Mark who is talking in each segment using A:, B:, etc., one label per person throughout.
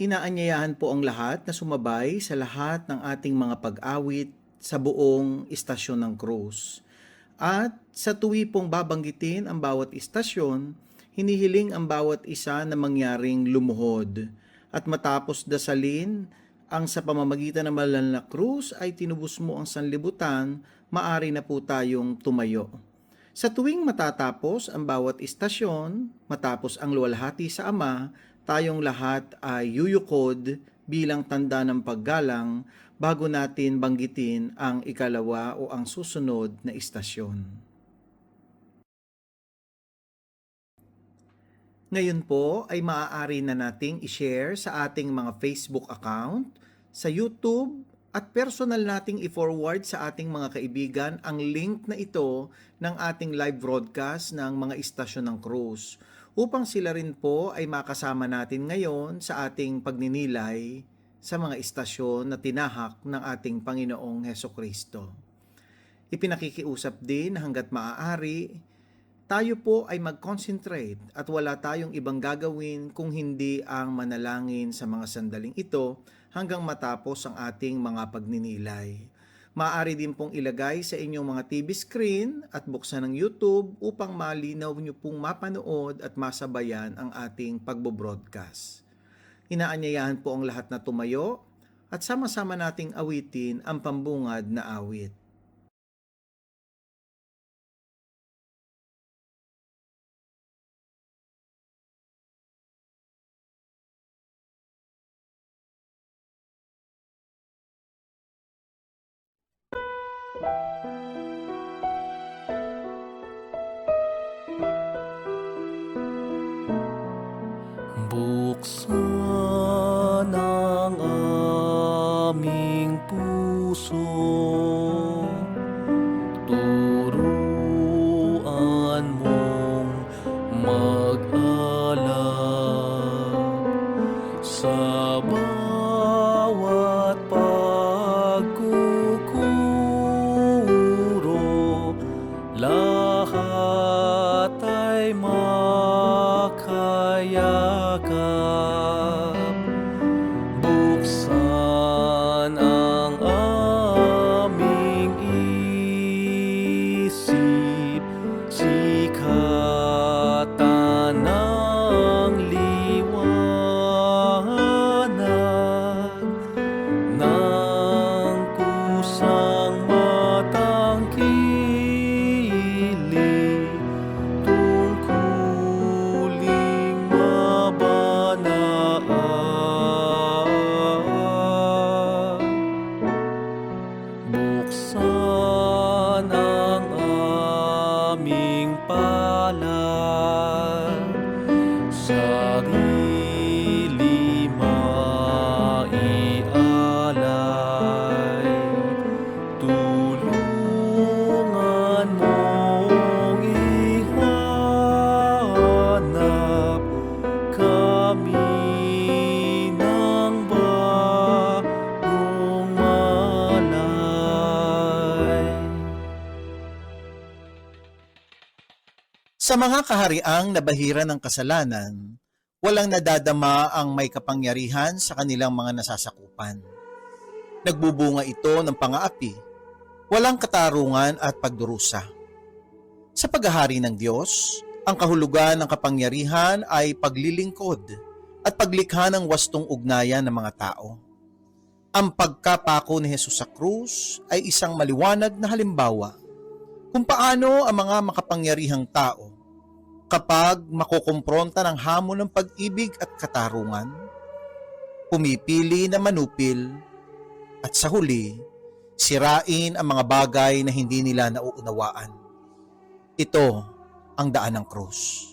A: Inaanyayahan po ang lahat na sumabay sa lahat ng ating mga pag-awit sa buong istasyon ng krus. At sa tuwi pong babanggitin ang bawat istasyon, hinihiling ang bawat isa na mangyaring lumuhod. At matapos dasalin, ang sa pamamagitan ng banal na krus ay tinubos mo ang sanlibutan, maari na po tayong tumayo. Sa tuwing matatapos ang bawat istasyon, matapos ang luwalhati sa Ama, tayong lahat ay yuyukod bilang tanda ng paggalang bago natin banggitin ang ikalawa o ang susunod na istasyon. Ngayon po ay maaari na nating i-share sa ating mga Facebook account, sa YouTube, at personal nating i-forward sa ating mga kaibigan ang link na ito ng ating live broadcast ng mga istasyon ng krus upang sila rin po ay makasama natin ngayon sa ating pagninilay sa mga istasyon na tinahak ng ating Panginoong Hesukristo. Ipinakikiusap din na hanggat maaari, tayo po ay mag-concentrate at wala tayong ibang gagawin kung hindi ang manalangin sa mga sandaling ito hanggang matapos ang ating mga pagninilay. Maaari din pong ilagay sa inyong mga TV screen at buksan ng YouTube upang malinaw nyo pong mapanood at masabayan ang ating pagbo-broadcast. Inaanyayahan po ang lahat na tumayo at sama-sama nating awitin ang pambungad na awit.
B: Buksan ang aming puso, turuan mong mag-alab sa bawat pagkukuro, lahat ay makayakap. Buksan ang aming isip, sikatan ng liwanag ng kusang matangkilik, tungkuling mabanaan. Buksan ang aming palad, sarili maialay, tulungan mong ihanap kami ng bagong malay.
A: Sa mga kahariang nabahira ng kasalanan, walang nadadama ang may kapangyarihan sa kanilang mga nasasakupan. Nagbubunga ito ng pang-aapi, walang katarungan at pagdurusa. Sa paghahari ng Diyos, ang kahulugan ng kapangyarihan ay paglilingkod at paglikha ng wastong ugnayan ng mga tao. Ang pagkapako ni Jesus sa krus ay isang maliwanag na halimbawa kung paano ang mga makapangyarihang tao kapag makukumpronta ng hamon ng pag-ibig at katarungan, pumipili na manupil at sa huli, sirain ang mga bagay na hindi nila nauunawaan. Ito ang daan ng krus.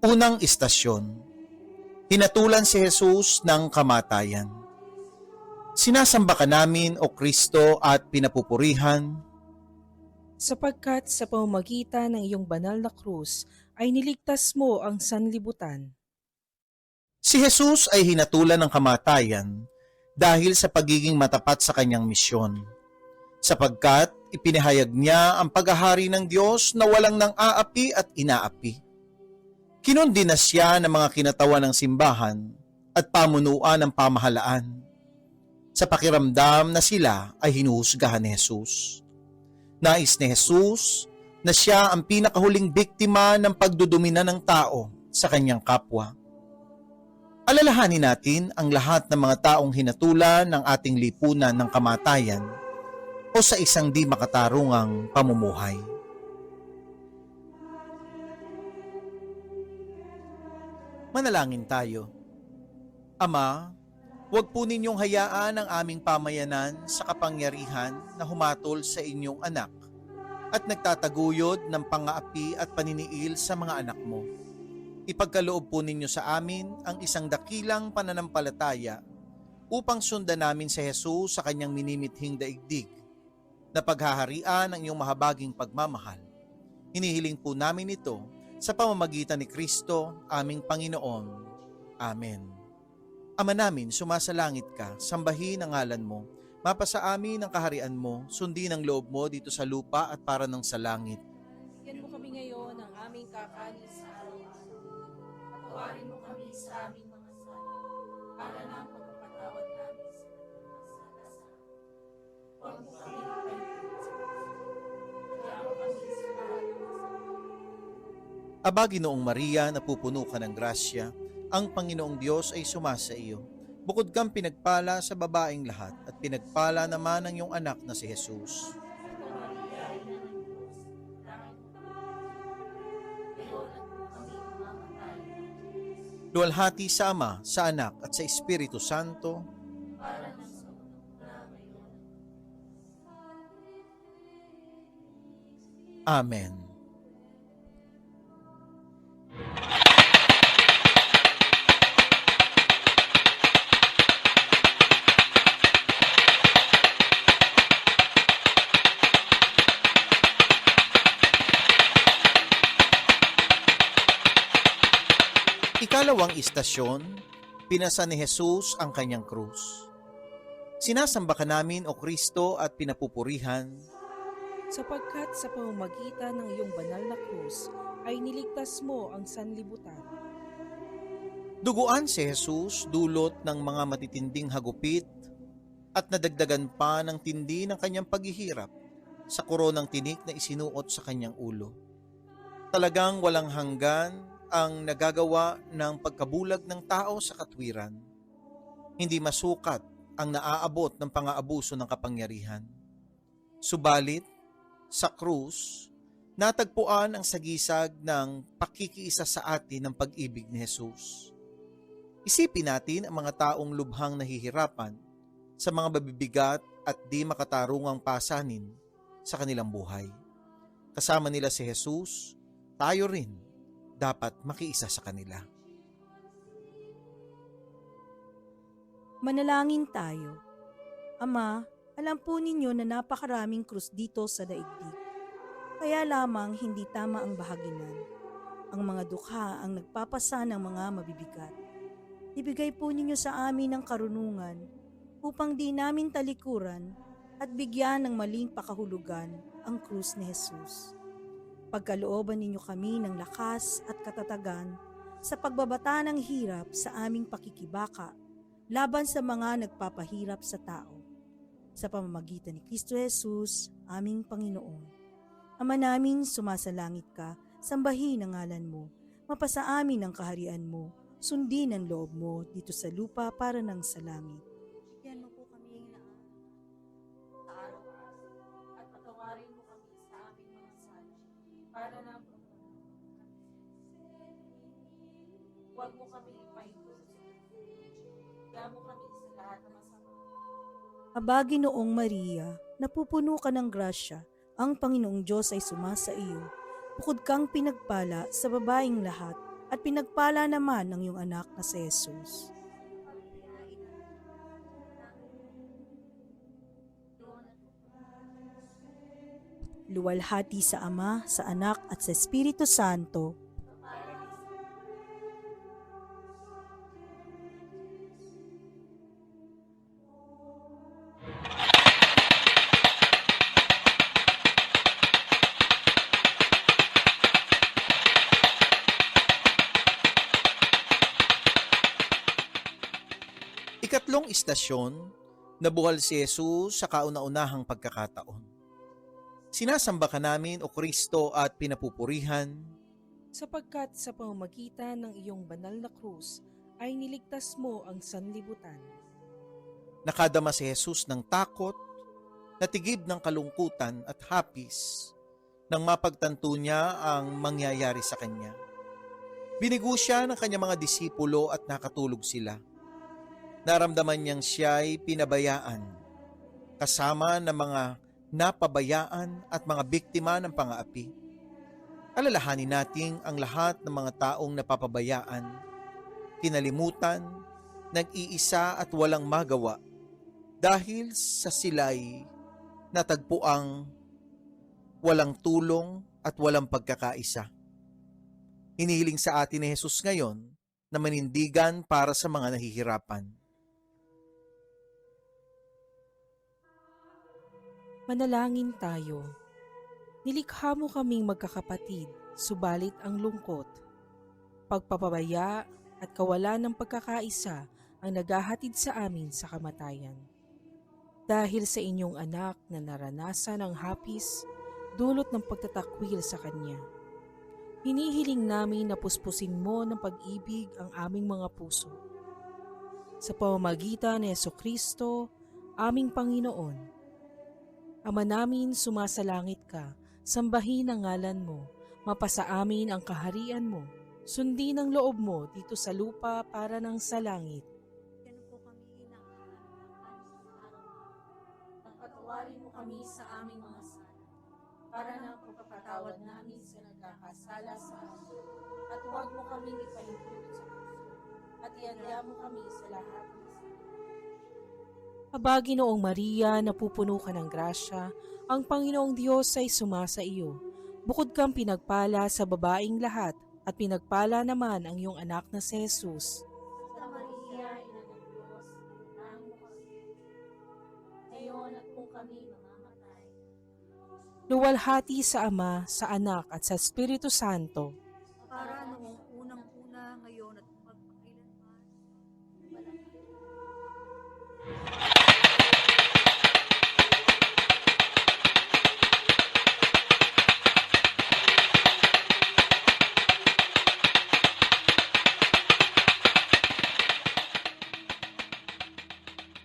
A: Unang istasyon, hinatulan si Jesus ng kamatayan. Sinasamba ka namin, O Kristo, at pinapupurihan,
C: sapagkat sa pamamagitan ng iyong banal na krus ay niligtas mo ang sanlibutan.
A: Si Jesus ay hinatulan ng kamatayan dahil sa pagiging matapat sa kanyang misyon, sapagkat ipinahayag niya ang paghahari ng Diyos na walang nang-aapi at inaapi. Kinundina siya ng mga kinatawan ng simbahan at pamunuan ng pamahalaan. Sa pakiramdam na sila ay hinuhusgahan ni Jesus. Nais ni Jesus na siya ang pinakahuling biktima ng pagdudumina ng tao sa kanyang kapwa. Alalahanin natin ang lahat ng mga taong hinatulan ng ating lipunan ng kamatayan o sa isang di makatarungang pamumuhay. Manalangin tayo. Ama, huwag po ninyong hayaan ang aming pamayanan sa kapangyarihan na humatol sa inyong anak at nagtataguyod ng pang-aapi at paniniil sa mga anak mo. Ipagkaloob po ninyo sa amin ang isang dakilang pananampalataya upang sundan namin si Jesus sa kanyang minimithing daigdig na paghaharian ng iyong mahabaging pagmamahal. Hinihiling po namin ito sa pamamagitan ni Kristo, aming Panginoon. Amen. Ama namin, sumasalangit ka, sambahin ang ngalan mo, mapasa amin ang kaharian mo, sundin ang loob mo dito sa lupa at para ng sa langit.
C: Bigyan mo kami ngayon ng aming kakanin sa araw-araw. Patawarin mo kami sa aming mga sala, para na ang pagpapatawad namin sa mga sala. Huwag mo kami ipahitin sa kanya mo kami sa lahat ng masama.
A: Aba, Ginoong Maria, napupuno ka ng grasya, ang Panginoong Diyos ay sumasa iyo. Bukod kang pinagpala sa babaeng lahat at pinagpala naman ang iyong anak na si Jesus. Luwalhati sa Ama, sa Anak at sa Espiritu Santo. Amen. Ikalawang istasyon, pinasa ni Jesus ang kanyang krus. Sinasamba ka namin, O Kristo, at pinapupurihan,
C: Sapagkat sa pamamagitan ng iyong banal na krus ay niligtas mo ang sanlibutan.
A: duguan si Jesus dulot ng mga matitinding hagupit at nadagdagan pa ng tindi ng kanyang paghihirap sa koronang tinik na isinuot sa kanyang ulo. Talagang walang hanggan ang nagagawa ng pagkabulag ng tao sa katwiran. Hindi masukat ang naaabot ng pang-aabuso ng kapangyarihan. Subalit, sa krus, natagpuan ang sagisag ng pakikiisa sa atin ng pag-ibig ni Jesus. Isipin natin ang mga taong lubhang nahihirapan sa mga babibigat at di makatarungang pasanin sa kanilang buhay. Kasama nila si Jesus, tayo rin dapat makiisa sa kanila.
D: Manalangin tayo. Ama, alam po ninyo na napakaraming krus dito sa daigdig. Kaya lamang hindi tama ang bahaginan. Ang mga dukha ang nagpapasa ng mga mabibigat. Ibigay po ninyo sa amin ang karunungan upang di namin talikuran at bigyan ng maling pakahulugan ang krus ni Jesus. Pagkalooban ninyo kami ng lakas at katatagan sa pagbabata ng hirap sa aming pakikibaka laban sa mga nagpapahirap sa tao. Sa pamamagitan ni Kristo Jesus, aming Panginoon. Ama namin, sumasalangit ka, sambahin ang ngalan mo, mapasa amin ang kaharian mo, sundin ang loob mo dito sa lupa para ng sa langit.
C: Bigyan mo po kami ng sa araw-araw at patawarin mo kami sa aming mga sala, para na ang huwag mo kami ipahitin sa kanya mo kami sa lahat ng masama.
D: Aba, Ginoong Maria, napupuno ka ng grasya, ang Panginoong Diyos ay sumasa iyo. Bukod kang pinagpala sa babaeng lahat, at pinagpala naman ng iyong anak na si Jesus. Luwalhati sa Ama, sa Anak at sa Espiritu Santo.
A: 3 istasyon, nabuhal si Jesus sa kauna-unahang pagkakataon. Sinasamba ka namin, O Kristo, at pinapupurihan.
E: Sapagkat sa pamamagitan ng iyong banal na krus ay niligtas mo ang sanlibutan.
A: Nakadama si Jesus ng takot, natigib ng kalungkutan at hapis nang mapagtanto niya ang mangyayari sa kanya. Binigo siya ng kanyang mga disipulo at nakatulog sila. Naramdaman niyang siya'y pinabayaan, kasama ng mga napabayaan at mga biktima ng pang-aapi. Alalahanin natin ang lahat ng mga taong napapabayaan, kinalimutan, nag-iisa at walang magawa dahil sa sila'y natagpuang walang tulong at walang pagkakaisa. Hinihiling sa atin ni Jesus ngayon na manindigan para sa mga nahihirapan.
E: Manalangin tayo. Nilikha mo kaming magkakapatid, subalit ang lungkot, pagpapabaya at kawalan ng pagkakaisa ang naghahatid sa amin sa kamatayan. Dahil sa inyong anak na naranasan ang hapis, dulot ng pagtatakwil sa kanya. Hinihiling namin na puspusin mo ng pag-ibig ang aming mga puso. Sa pamamagitan ni Jesucristo, aming Panginoon. Ama namin, sumasalangit ka, sambahin ang ngalan mo, mapasa amin ang kaharian mo, sundin ang loob mo dito sa lupa para ng sa langit.
C: Pagpatawarin mo kami sa aming mga sala, para ng pagpapatawad namin sa nagkakasala sa amin. At huwag mo kaming ipahintulot sa puso, at iadya mo kami sa lahat ng masama.
E: Aba, Ginoong Maria, napupuno ka ng grasya, ang Panginoong Diyos ay sumasa iyo. Bukod kang pinagpala sa babaing lahat, at pinagpala naman ang iyong anak na si Jesus.
C: Santa Maria, Ina ng Diyos, inang mo kami, ngayon at kung kami mamamatay.
E: Luwalhati sa Ama, sa Anak at sa Espiritu Santo.
F: para noong unang-una, ngayon at magpakailanman.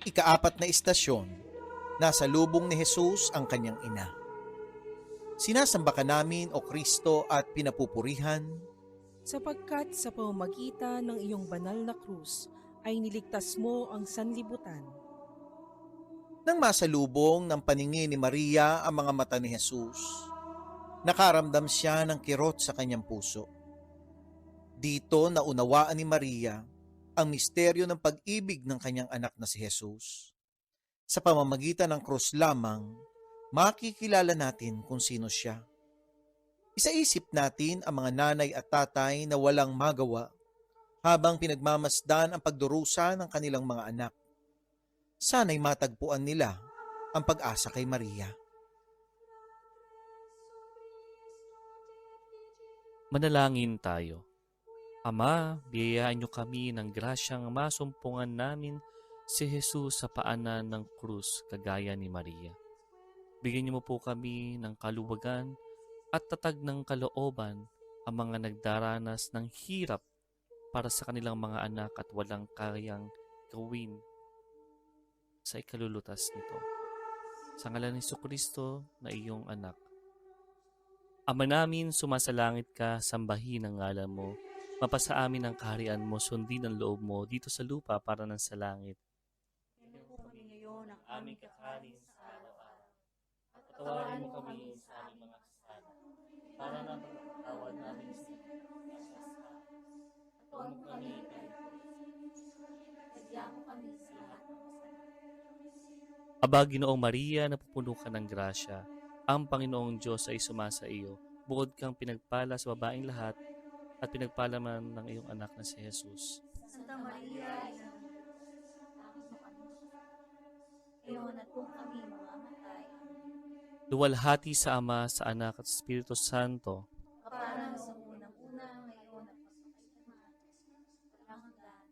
A: Ika-4 na istasyon, nasa lubong ni Jesus ang kanyang ina. Sinasamba ka namin, O Kristo, at pinapupurihan.
E: Sapagkat sa pamamagitan ng iyong banal na krus ay niligtas mo ang sanlibutan.
A: Nang masalubong ng paningin ni Maria ang mga mata ni Jesus, nakaramdam siya ng kirot sa kanyang puso. Dito naunawaan ni Maria ang misteryo ng pag-ibig ng kanyang anak na si Jesus. Sa pamamagitan ng krus lamang, makikilala natin kung sino siya. Isaisip natin ang mga nanay at tatay na walang magawa habang pinagmamasdan ang pagdurusa ng kanilang mga anak. Sana'y matagpuan nila ang pag-asa kay Maria.
B: Manalangin tayo. Ama, biyayaan niyo kami ng grasyang masumpungan namin si Jesus sa paanan ng krus kagaya ni Maria. Bigyan niyo mo po kami ng kaluwagan at tatag ng kalooban ang mga nagdaranas ng hirap para sa kanilang mga anak at walang kayang gawin sa ikalulutas nito. Sa ngalan ni Jesucristo na iyong anak. Ama namin, sumasalangit ka, sambahin ang ngalan mo. Mapasa amin ang kaharian mo, sundin ang loob mo dito sa lupa para ng sa langit.
F: Ganun po kami ngayon ang
B: Aming kakanin sa araw-araw. At patawarin mo kami sa aming mga kasalanan, para na pagpatawad namin sa kasalanan. At huwag mo kami
C: Adya mo kami sa lahat ng masama.
B: Aba, Ginoong Maria, napupuno ka ng grasya. Ang Panginoong Diyos ay sumasa iyo. Bukod kang pinagpala sa babaeng lahat, at pinagpala man ng iyong anak na si Jesus.
F: Santa Maria, Ina ng Diyos,
C: Bakit mo kami ngayon at kung kami mamamatay.
B: Luwalhati sa Ama, sa Anak at sa Espiritu Santo.
C: Kaparang sa unang-una, ngayon at magpakailanman. Walang hanggan.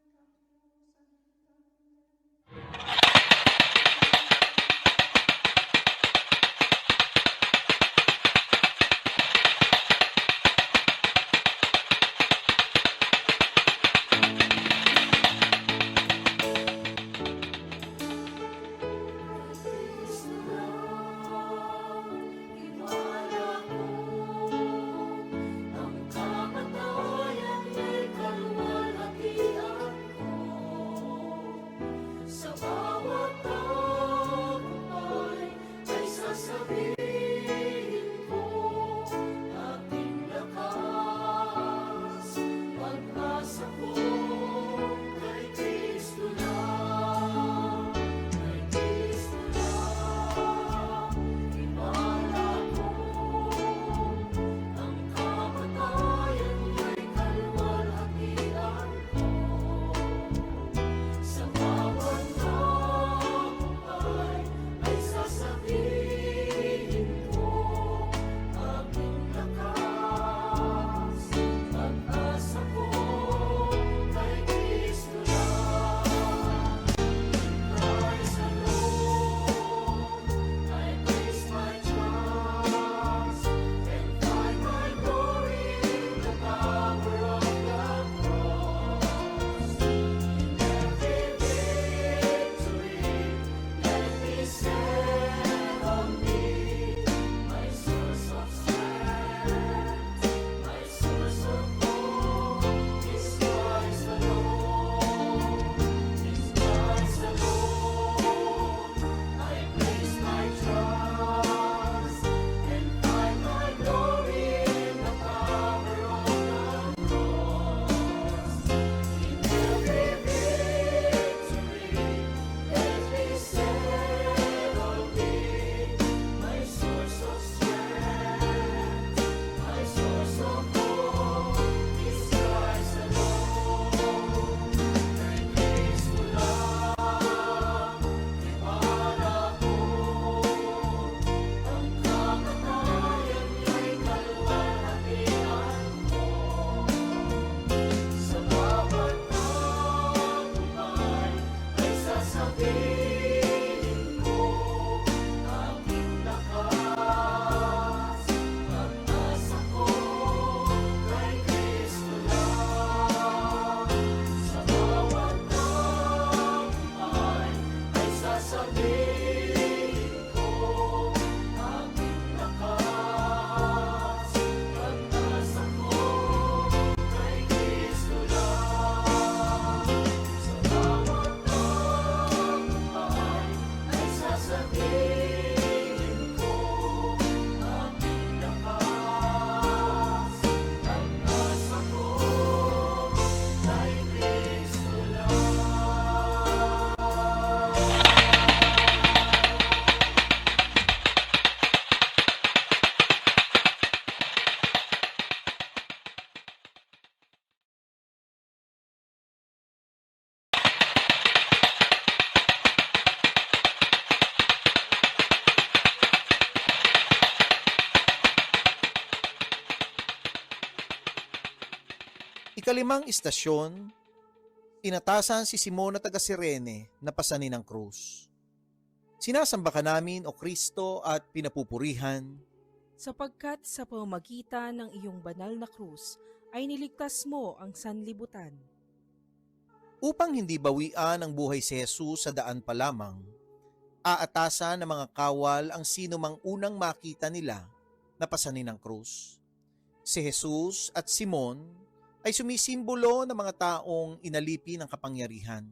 A: Ikalimang istasyon, inatasan si Simon na taga Cirene na pasanin ng krus. Sinasamba ka namin, O Kristo, at pinapupurihan.
E: Sapagkat sa pamamagitan ng iyong banal na krus ay niligtas mo ang sanlibutan.
A: Upang hindi bawian ang buhay si Jesus sa daan pa lamang, aatasan ng mga kawal ang sino mang unang makita nila na pasanin ng krus. Si Jesus at Simon ay sumisimbolo ng mga taong inalipi ng kapangyarihan.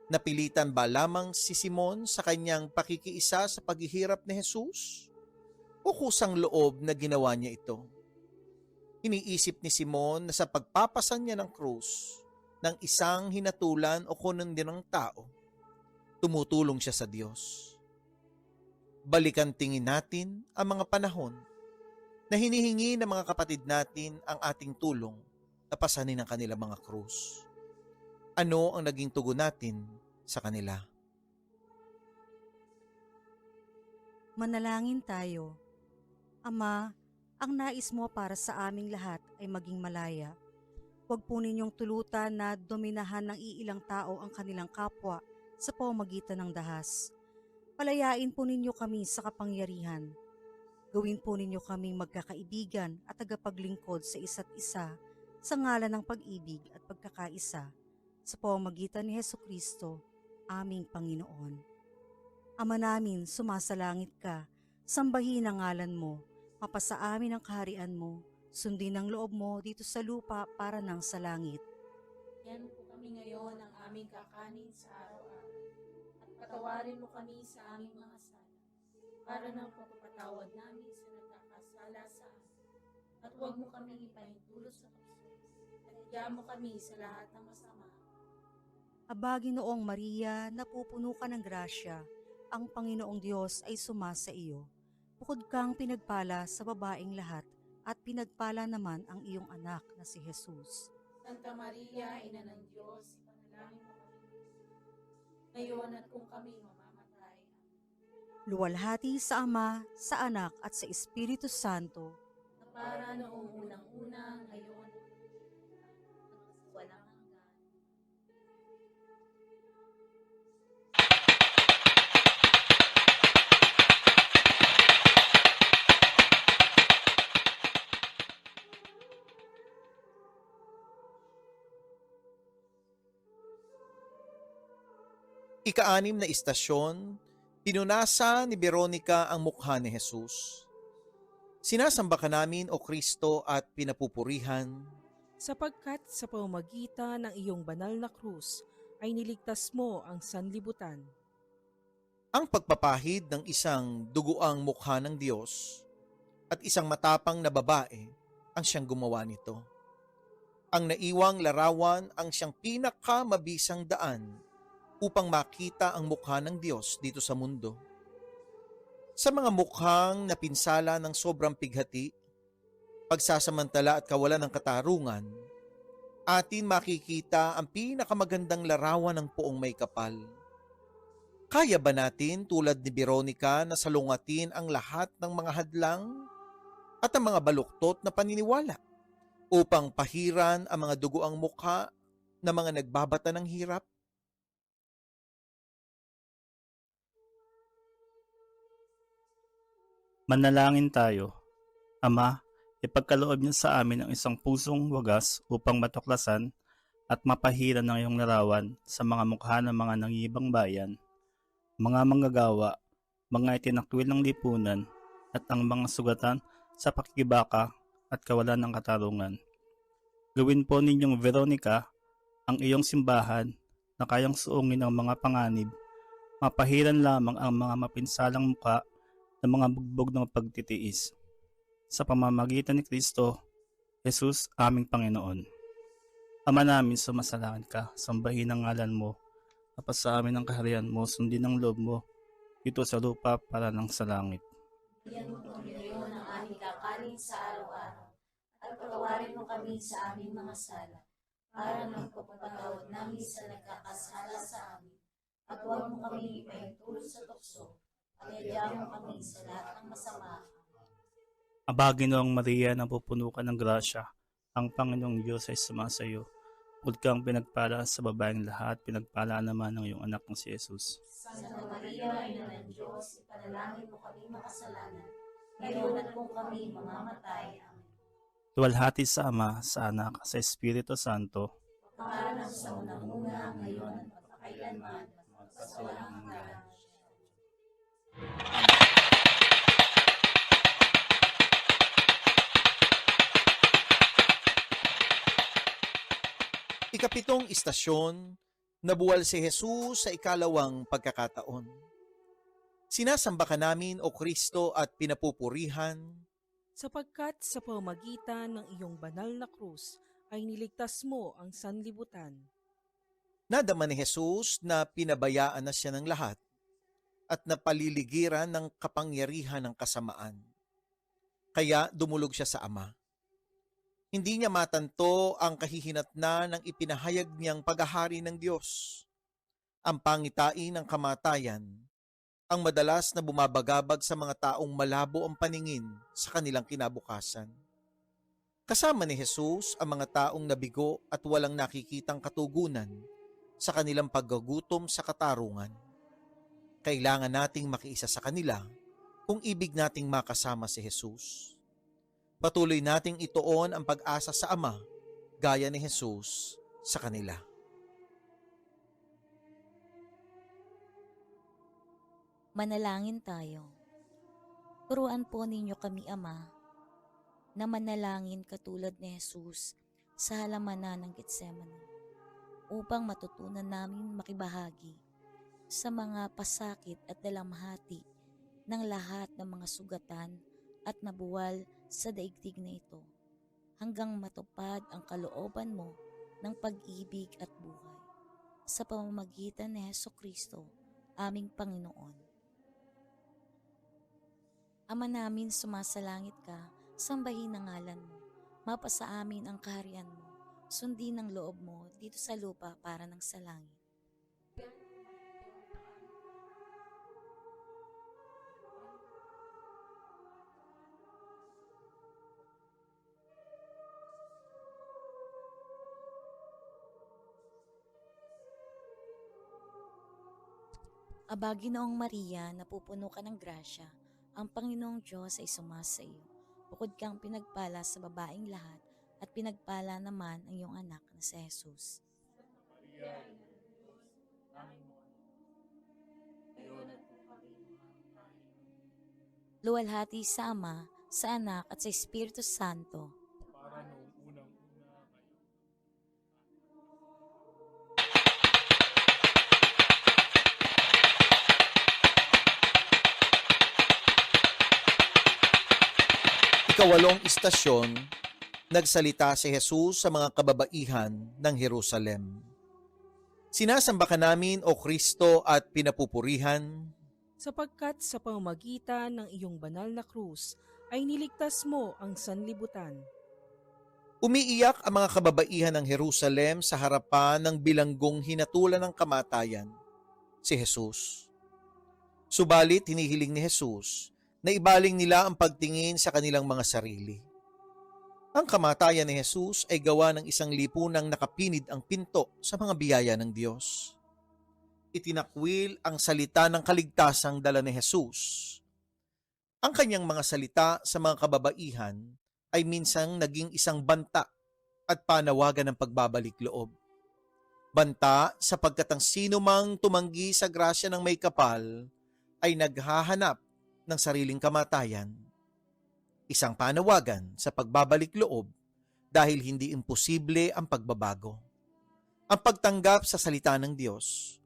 A: Napilitan ba lamang si Simon sa kanyang pakikiisa sa paghihirap ni Jesus? O kusang loob na ginawa niya ito? Iniisip ni Simon na sa pagpapasan niya ng krus ng isang hinatulan o kunan din ng tao, tumutulong siya sa Diyos. Balikan tingin natin ang mga panahon na hinihingi ng mga kapatid natin ang ating tulong na pasanin ang kanilang mga krus. Ano ang naging tugon natin sa kanila?
F: Manalangin tayo. Ama, ang nais mo para sa aming lahat ay maging malaya. Huwag po ninyong tulutan na dominahan ng iilang tao ang kanilang kapwa sa pamamagitan ng dahas. Palayain po ninyo kami sa kapangyarihan. Gawin po ninyo kaming magkakaibigan at tagapaglingkod sa isa't isa sa ngalan ng pag-ibig at pagkakaisa sa pamamagitan ni Hesukristo, aming Panginoon. Ama namin, sumasalangit ka, sambahin ang ngalan mo, mapasa amin ang kaharian mo, sundin ang loob mo dito sa lupa para nang sa langit.
C: Yan po kami ngayon ang aming kakanin sa araw-araw. At patawarin mo kami sa aming mga sala, para ng pagpapatawad namin sa nagkakasala sa amin. At huwag mo kami ipahintulot sa tukso, at igyan mo kami sa lahat ng masama.
F: Aba, Ginoong Maria, napupuno ka ng grasya, ang Panginoong Diyos ay sumasa iyo. Bukod kang pinagpala sa babaeng lahat, at pinagpala naman ang iyong anak na si Jesus.
C: Santa Maria, Ina ng Diyos, ipanalangin mo kami ngayon at kung kami mamamatay.
F: Luwalhati sa Ama, sa Anak at sa Espiritu Santo.
C: Na para noong unang-una, ngayon, at walang hanggan.
A: Ika-anim na istasyon, pinunasa ni Veronica ang mukha ni Jesus. Sinasamba ka namin, O Kristo, at pinapupurihan.
E: Sapagkat sa pamamagitan ng iyong banal na krus ay niligtas mo ang sanlibutan.
A: Ang pagpapahid ng isang duguang mukha ng Diyos at isang matapang na babae ang siyang gumawa nito. Ang naiwang larawan ang siyang pinakamabisang daan upang makita ang mukha ng Diyos dito sa mundo. Sa mga mukhang napinsala ng sobrang pighati, pagsasamantala at kawalan ng katarungan, atin makikita ang pinakamagandang larawan ng poong may kapal. Kaya ba natin tulad ni Veronica na salungatin ang lahat ng mga hadlang at ang mga baluktot na paniniwala upang pahiran ang mga duguang mukha ng mga nagbabata ng hirap?
G: Manalangin tayo. Ama, ipagkaloob niyo sa amin ang isang pusong wagas upang matuklasan at mapahiran ng iyong larawan sa mga mukha ng mga nangibang bayan, mga manggagawa, mga itinakwil ng lipunan, at ang mga sugatan sa pakikibaka at kawalan ng katarungan. Gawin po ninyong Veronica ang iyong simbahan na kayang suungin ang mga panganib, mapahiran lamang ang mga mapinsalang mukha ng mga bugbog ng pagtitiis. Sa pamamagitan ni Kristo, Jesus, aming Panginoon. Ama namin, sumasalangit ka, sambahin ang ngalan mo, mapasa amin ang kaharian mo, sundin ang loob mo, dito sa lupa para nang sa langit.
C: Bigyan mo kami ngayon ng aming kakanin sa araw-araw, at patawarin mo kami sa aming mga sala, para ng pagpapatawad namin sa nagkakasala sa amin. At huwag mo kami ipahintulot sa tukso, at igyan mo kami sa lahat ng masama.
G: Aba, Ginoong Maria, napupuno ka ng grasya, Ang Panginoong Diyos ay sumasayo. Bukod kang pinagpala sa babaeng lahat, pinagpala naman ng iyong anak na si Jesus.
C: Santa Maria, Ina ng Diyos, ipanalangin mo kami makasalanan, ngayon at kung kami mamamatay. Amen.
G: Luwalhati sa Ama, sa Anak, sa Espiritu Santo.
C: Pangalan ng sa unang-una, ngayon at magpakailanman, magpasawalang hanggan.
A: Ikapitong istasyon, nabuwal si Jesus sa ikalawang pagkakataon. Sinasamba ka namin, O Kristo, at pinapupurihan.
E: Sapagkat sa pamamagitan ng iyong banal na krus ay niligtas mo ang sanlibutan.
A: Nadama ni Jesus na pinabayaan na siya ng lahat at napaliligiran ng kapangyarihan ng kasamaan. Kaya dumulog siya sa Ama. Hindi niya matanto ang kahihinatnan ng ipinahayag niyang paghahari ng Diyos. Ang pangitain ng kamatayan, ang madalas na bumabagabag sa mga taong malabo ang paningin sa kanilang kinabukasan. Kasama ni Jesus ang mga taong nabigo at walang nakikitang katugunan sa kanilang paggagutom sa katarungan. Kailangan nating makiisa sa kanila kung ibig nating makasama si Jesus. Patuloy nating ituon ang pag-asa sa Ama, gaya ni Jesus sa kanila.
H: Manalangin tayo. Turuan po ninyo kami, Ama, na manalangin katulad ni Jesus sa halamanan ng Getsemani, upang matutunan namin makibahagi sa mga pasakit at dalamhati ng lahat ng mga sugatan at nabuwal sa daigdig na ito, hanggang matupad ang kalooban mo ng pag-ibig at buhay. Sa pamamagitan ni Hesukristo, aming Panginoon. Ama namin, sumasalangit ka, sambahin ang ngalan mo, mapasa amin ang kaharian mo, sundin ang loob mo dito sa lupa para ng sa langit. Aba, Ginoong Maria, napupuno ka ng grasya, ang Panginoong Diyos ay sumasa iyo. Bukod kang pinagpala sa babaeng lahat, at pinagpala naman ang iyong anak na si Jesus. Luwalhati sa Ama, sa Anak, at sa Espiritu Santo.
A: Ikawalong istasyon, nagsalita si Jesus sa mga kababaihan ng Jerusalem. Sinasamba ka namin, O Kristo, at pinapupurihan.
E: Sapagkat sa pamamagitan ng iyong banal na krus ay niligtas mo ang sanlibutan.
A: Umiiyak ang mga kababaihan ng Jerusalem sa harapan ng bilanggong hinatulan ng kamatayan, si Jesus. Subalit hinihiling ni Jesus na ibaling nila ang pagtingin sa kanilang mga sarili. Ang kamatayan ni Jesus ay gawa ng isang lipunang nakapinid ang pinto sa mga biyaya ng Diyos. Itinakwil ang salita ng kaligtasang dala ni Jesus. Ang kanyang mga salita sa mga kababaihan ay minsang naging isang banta at panawagan ng pagbabalik loob. Banta sapagkat ang sino mang tumanggi sa grasya ng may kapal ay naghahanap ng sariling kamatayan. Isang panawagan sa pagbabalik loob dahil hindi imposible ang pagbabago. Ang pagtanggap sa salita ng Diyos,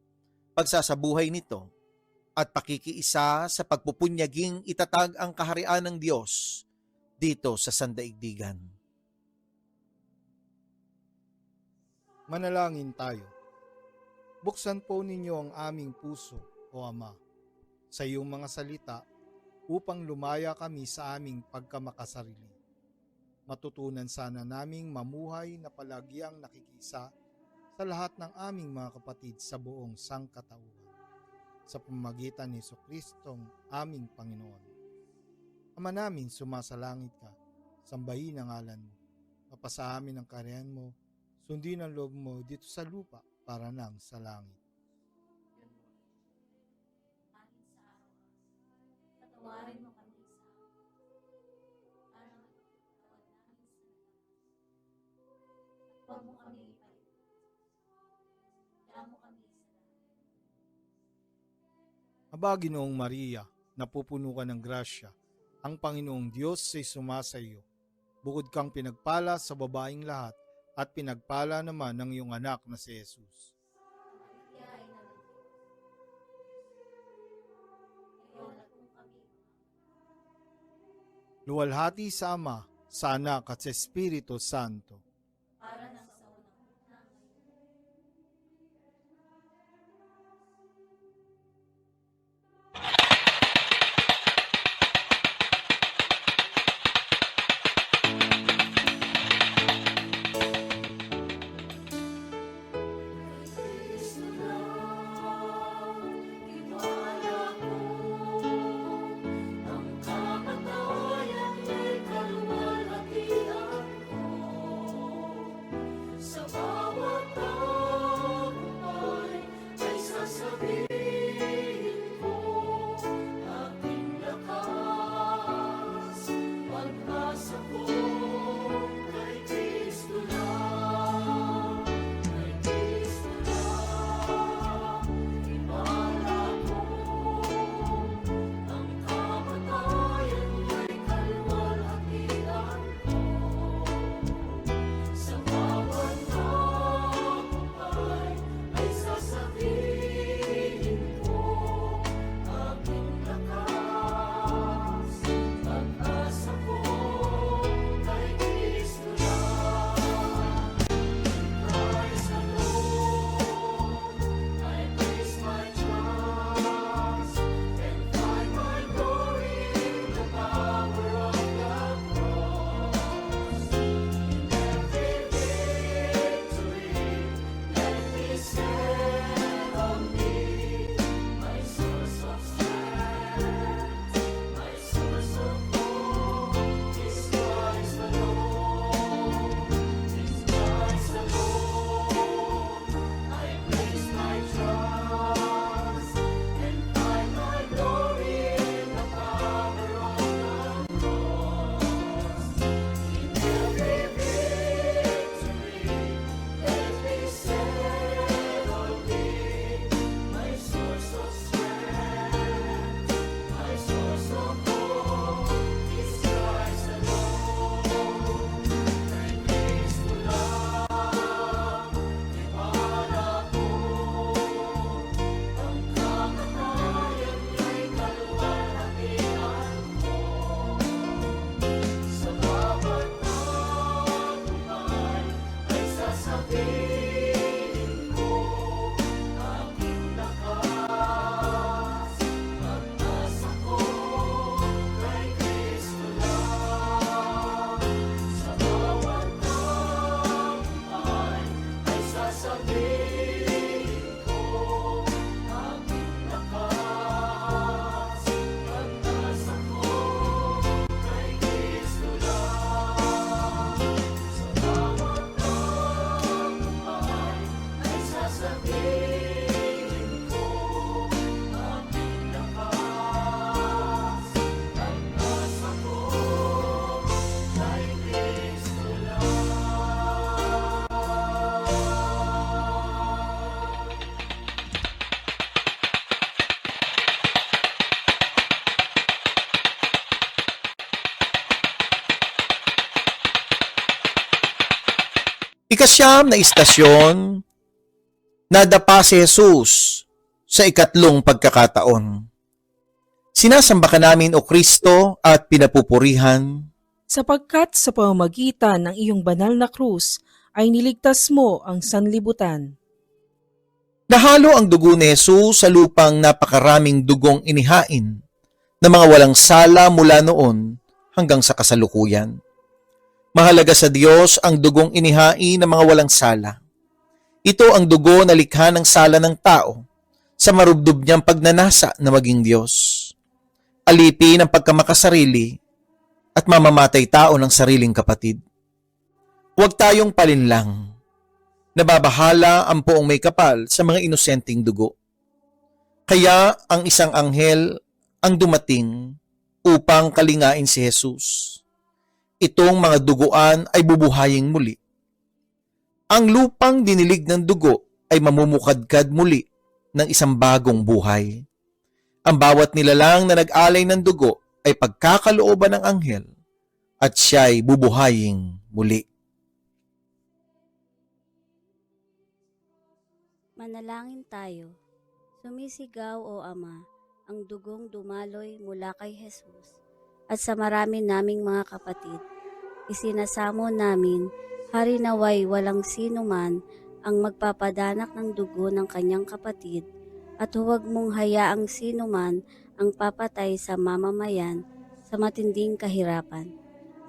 A: pagsasabuhay nito, at pakikiisa sa pagpupunyaging itatag ang kaharian ng Diyos dito sa sandaigdigan.
I: Manalangin tayo. Buksan po ninyo ang aming puso, O Ama, sa iyong mga salita upang lumaya kami sa aming pagkamakasarili. Matutunan sana naming mamuhay na palagiang nakikisa sa lahat ng aming mga kapatid sa buong sangkatauhan. Sa pamamagitan ni Jesucristong aming Panginoon. Ama namin, sumasalangit ka, sambahin ang ngalan mo, Kapasa amin ang kariyan mo, sundin ang loob mo dito sa lupa para nang sa langit.
C: Patawarin mo kami sa para magpatawad namin sa huwag mo kami ipalit. Kaya mo kami sa
I: Aba, Ginoong Maria, napupuno ka ng grasya, ang Panginoong Diyos ay sumasa iyo. Bukod kang pinagpala sa babaeng lahat, at pinagpala naman ng iyong anak na si Jesus.
C: Maligaya na ng Diyos. Ngayon at kung kami
I: Luwalhati sa Ama, sa Anak at sa Espiritu Santo.
C: para nang sa unang-una ngayon. Sa bawat tagumpay ay sasabihin ko, aking lakas, pag-asa ko kay Kristo lang, kay Kristo lang. Himala ko, ang kamatayan niya'y kalwalhatian ko. Sa bawat tagumpay ay sasabihin ko, aking lakas, pag-asa ko kay Kristo lang. Christ alone, I place my trust and find my glory in the power of the cross. Every victory, let me stand on thee, my source of strength, my source of hope is Christ alone, is Christ alone. I place my trust and find my glory in the power of the cross. In every victory, let me stand on thee, my source of strength, my source of hope is Christ alone. Kay Kristo lang, tiwala ko, ang kamatayan niya'y kalwalhatian ko. Sa bawat tagumpay ay sasabihin ko, aking lakas, pag-asa ko kay Kristo lang. Sa bawat tagumpay ay sasabihin ko, aking lakas, pag-asa ko kay Kristo lang. Sa bawat tagumpay ay sasabihin ko, aking lakas, pag-asa ko kay Kristo lang.
A: Ikasyam na istasyon, nadapa si Jesus sa ikatlong pagkakataon. Sinasamba ka namin, O Kristo, at pinapupurihan.
E: Sapagkat sa pamamagitan ng iyong banal na krus ay niligtas mo ang sanlibutan.
A: Nahalo ang dugo ni Jesus sa lupang napakaraming dugong inihain na mga walang sala mula noon hanggang sa kasalukuyan. Mahalaga sa Diyos ang dugong inihain ng mga walang sala. Ito ang dugo na likha ng sala ng tao sa marubdob niyang pagnanasa na maging Diyos. Alipin ang pagkamakasarili at mamamatay tao ng sariling kapatid. Huwag tayong palinlang. Nababahala ang poong may kapal sa mga inosenteng dugo. Kaya ang isang anghel ang dumating upang kalingain si Jesus. Itong mga duguan ay bubuhayin muli. Ang lupang dinilig ng dugo ay mamumukadkad muli ng isang bagong buhay. Ang bawat nilalang na nag-alay ng dugo ay pagkakalooban ng anghel at siya'y bubuhayin muli.
J: Manalangin tayo. Sumisigaw, O Ama, ang dugong dumaloy mula kay Jesus at sa marami naming mga kapatid. Isinasamo namin, hari naway walang sino man ang magpapadanak ng dugo ng kanyang kapatid at huwag mong hayaang sino man ang papatay sa mamamayan sa matinding kahirapan.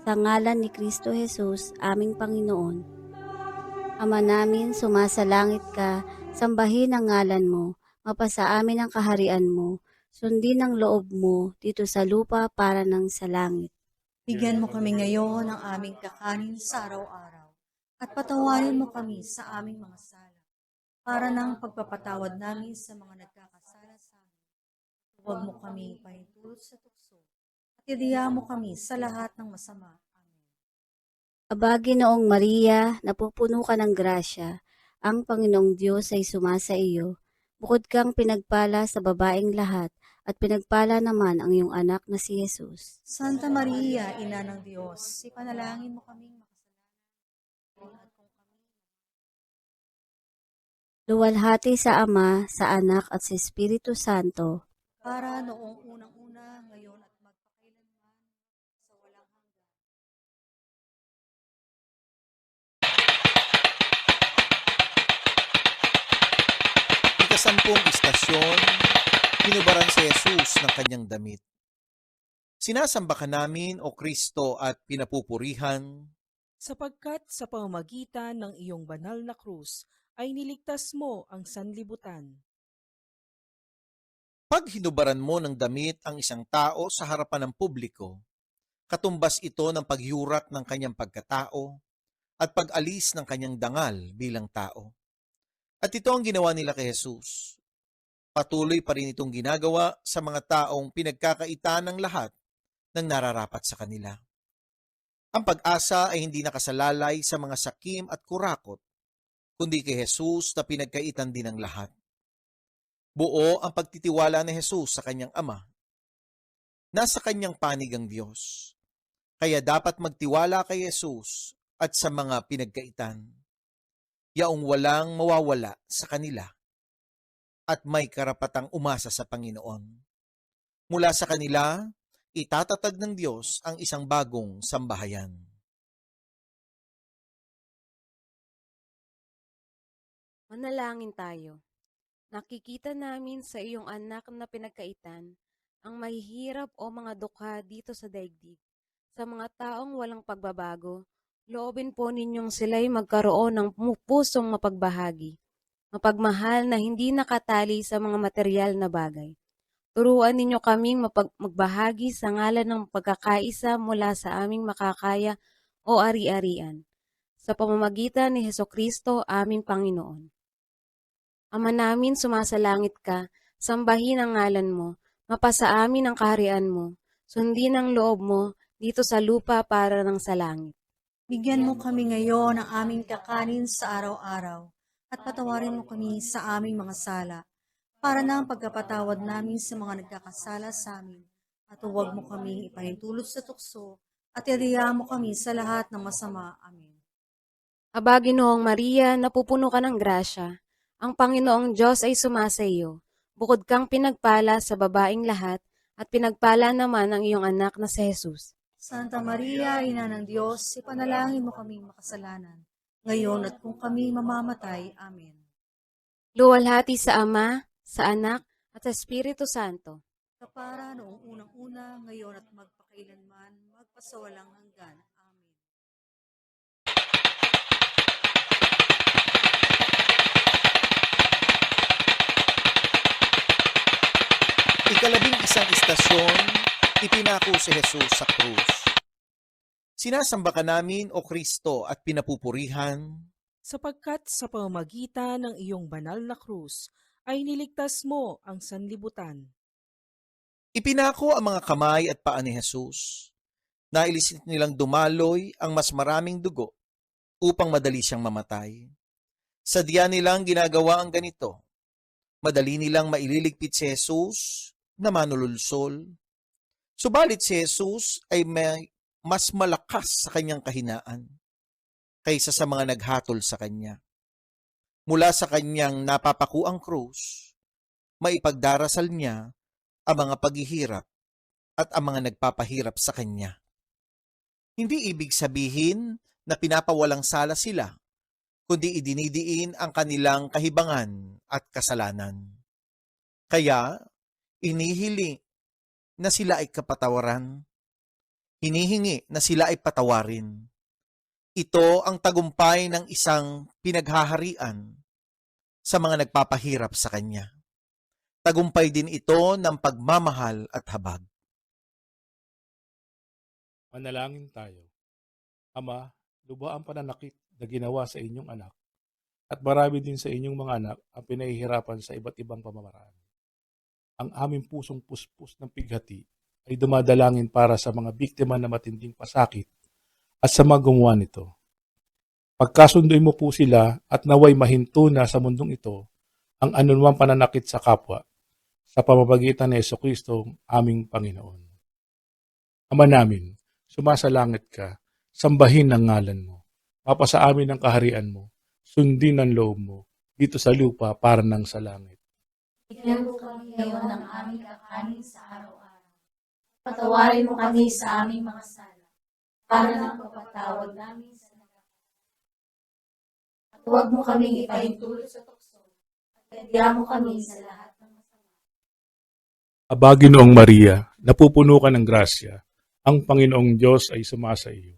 J: Sa ngalan ni Kristo Jesus, aming Panginoon. Ama namin, sumasalangit ka, sambahin ang ngalan mo, mapasa amin ang kaharian mo, sundin ang loob mo dito sa lupa para ng sa langit.
F: Bigyan mo kami ngayon ng aming kakanin sa araw-araw at patawarin mo kami sa aming mga sala para ng pagpapatawad namin sa mga nagkakasala sa amin. Huwag mo kami pahintulot sa tukso at idiya mo kami sa lahat ng masama. Amen.
J: Aba, Ginoong Maria, napupuno ka ng grasya, ang Panginoong Diyos ay sumasa iyo. Bukod kang pinagpala sa babaeng lahat, at pinagpala naman ang iyong anak na si Jesus.
F: Santa Maria, Ina ng Diyos, ipanalangin mo kaming makasalanan at kung kami
J: Luwalhati sa Ama, sa Anak at sa Espiritu Santo.
F: para noong unang-una, ngayon at magpakailanman sa walang hanggan.
A: Ika-10 istasyon, hinubaran si Jesus ng kanyang damit. Sinasamba ka namin, O Kristo, at pinapupurihan.
E: Sapagkat sa pamamagitan ng iyong banal na krus ay niligtas mo ang sanlibutan.
A: Pag hinubaran mo ng damit ang isang tao sa harapan ng publiko, katumbas ito ng pagyurak ng kanyang pagkatao at pag-alis ng kanyang dangal bilang tao. At ito ang ginawa nila kay Jesus. Patuloy pa rin itong ginagawa sa mga taong pinagkakaitan ng lahat ng nararapat sa kanila. Ang pag-asa ay hindi nakasalalay sa mga sakim at kurakot, kundi kay Jesus na pinagkaitan din ng lahat. Buo ang pagtitiwala ni Jesus sa kanyang Ama. Nasa kanyang panig ang Diyos. Kaya dapat magtiwala kay Jesus at sa mga pinagkaitan. Yaong walang mawawala sa kanila at may karapatang umasa sa Panginoon. Mula sa kanila, itatatag ng Diyos ang isang bagong sambahayan.
C: Manalangin tayo. Nakikita namin sa iyong anak na pinagkaitan ang mahihirap o mga dukha dito sa daigdig. Sa mga taong walang pagbabago, loobin po ninyong sila'y magkaroon ng pusong mapagbahagi, mapagmahal na hindi nakatali sa mga material na bagay. Turuan ninyo kaming magbahagi sa ngalan ng pagkakaisa mula sa aming makakaya o ari-arian. Sa pamamagitan ni Hesukristo, aming Panginoon. Ama namin, sumasalangit ka, sambahin ang ngalan mo, mapasa amin ang kaharian mo, sundin ang loob mo dito sa lupa para ng sa langit.
F: Bigyan mo kami ngayon ng aming kakanin sa araw-araw at patawarin mo kami sa aming mga sala para ng pagkapatawad namin sa mga nagkakasala sa amin at huwag mo kami ipahintulot sa tukso at idiya mo kami sa lahat ng masama. Amen.
C: Aba, Ginoong Maria, napupuno ka ng grasya. Ang Panginoong Diyos ay sumasa iyo. Bukod kang pinagpala sa babaeng lahat, at pinagpala naman ang iyong anak na si Jesus.
F: Santa Maria, Ina ng Diyos, ipanalangin mo kaming makasalanan, ngayon at kung kami mamamatay. Amen.
C: Luwalhati sa Ama, sa Anak, at sa Espiritu Santo.
F: Kapara noong unang-una, ngayon at magpakailanman, magpasawalang hanggan. Amen.
A: Ika-11 istasyon, ipinako si Jesus sa krus. Sinasamba ka namin, O Kristo, at pinapupurihan.
E: Sapagkat sa pamamagitan ng iyong banal na krus ay niligtas mo ang sanlibutan.
A: Ipinako ang mga kamay at paa ni Jesus. Nailisit nilang dumaloy ang mas maraming dugo upang madali siyang mamatay. Sadya nilang ginagawa ang ganito. Madali nilang maililigpit si Jesus na manululsol. Subalit si Jesus ay may mas malakas sa kanyang kahinaan kaysa sa mga naghatol sa kanya. Mula sa kanyang napapakuang krus, maipagdarasal niya ang mga paghihirap at ang mga nagpapahirap sa kanya. Hindi ibig sabihin na pinapawalang sala sila, kundi idinidiin ang kanilang kahibangan at kasalanan. Kaya, inihili na sila ay kapatawaran. Hinihingi na sila ay patawarin. Ito ang tagumpay ng isang pinaghaharian sa mga nagpapahirap sa kanya. Tagumpay din ito ng pagmamahal at habag.
K: Manalangin tayo. Ama, lubha ang pananakit na ginawa sa inyong anak at marami din sa inyong mga anak ang pinahihirapan sa iba't ibang pamamaraan. Ang aming pusong puspos ng pighati ay dumadalangin para sa mga biktima na matinding pasakit at sa mga gumawa nito. Pagkasunduin mo po sila at naway mahinto na sa mundong ito ang anumang pananakit sa kapwa sa pamamagitan ni Jesucristo aming Panginoon. Ama namin, sumasalangit ka, sambahin ang ngalan mo. Mapasa amin ang kaharian mo. Sundin ang loob mo dito sa lupa para nang sa langit.
C: Bigyan mo kami ngayon ng aming kakanin sa araw-araw. Patawarin mo kami sa aming mga sala, para ng pagpatawad namin sa nagkakasala. At huwag mo kaming ipahintulot sa tukso, at ganyan mo kami sa lahat ng masama.
K: Aba, Ginoong Maria, napupuno ka ng grasya. Ang Panginoong Diyos ay sumasa iyo.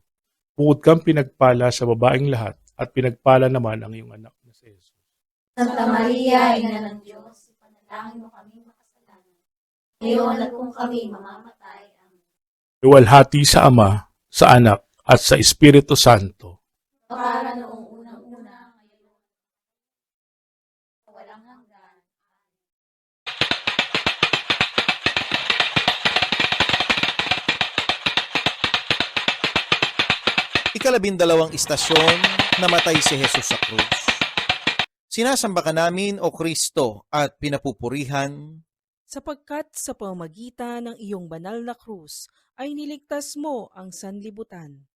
K: Bukod kang pinagpala sa babaeng lahat at pinagpala naman ang iyong anak na si Jesus.
C: Santa Maria, Ina ng Diyos, ipanalangin mo kami makasalanan. Ngayon at kung kami mamamatay. Amen.
K: Luwalhati sa Ama, sa Anak, at sa Espiritu Santo.
C: Para noong unang-una, ngayon, walang hanggan.
A: Ikalabindalawang istasyon, namatay si Jesus sa krus. Sinasamba ka namin, O Kristo, at pinapupurihan.
E: Sapagkat sa pamamagitan ng iyong banal na krus ay niligtas mo ang sanlibutan.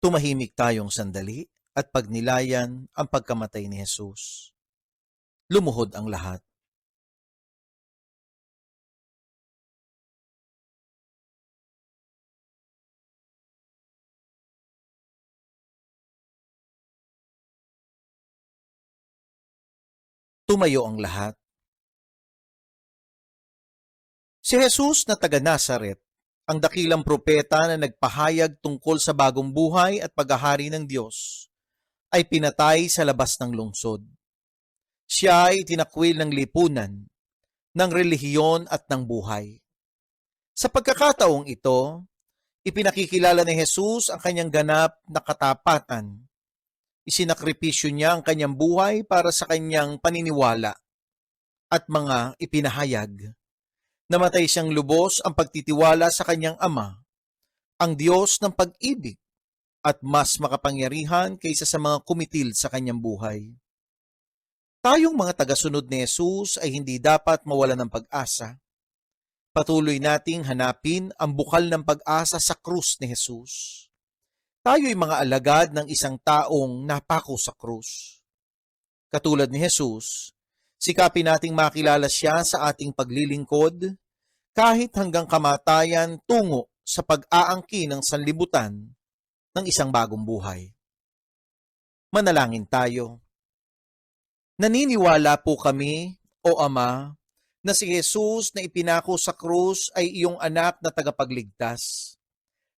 A: Tumahimik tayong sandali at pagnilayan ang pagkamatay ni Jesus. Lumuhod ang lahat. Tumayo ang lahat. Si Jesus na taga Nazaret, ang dakilang propeta na nagpahayag tungkol sa bagong buhay at paghahari ng Diyos, ay pinatay sa labas ng lungsod. Siya ay tinakwil ng lipunan, ng relihiyon at ng buhay. Sa pagkakataong ito, ipinakikilala ni Jesus ang kanyang ganap na katapatan. Isinakripisyo niya ang kanyang buhay para sa kanyang paniniwala at mga ipinahayag. Namatay siyang lubos ang pagtitiwala sa kanyang Ama, ang Diyos ng pag-ibig at mas makapangyarihan kaysa sa mga kumitil sa kanyang buhay. Tayong mga tagasunod ni Jesus ay hindi dapat mawala ng pag-asa. Patuloy nating hanapin ang bukal ng pag-asa sa krus ni Jesus. Tayo'y mga alagad ng isang taong napako sa krus. Katulad ni Jesus, sikapin nating makilala siya sa ating paglilingkod kahit hanggang kamatayan tungo sa pag-aangkin ng sanlibutan ng isang bagong buhay. Manalangin tayo. Naniniwala po kami, O Ama, na si Jesus na ipinako sa krus ay iyong anak na tagapagligtas.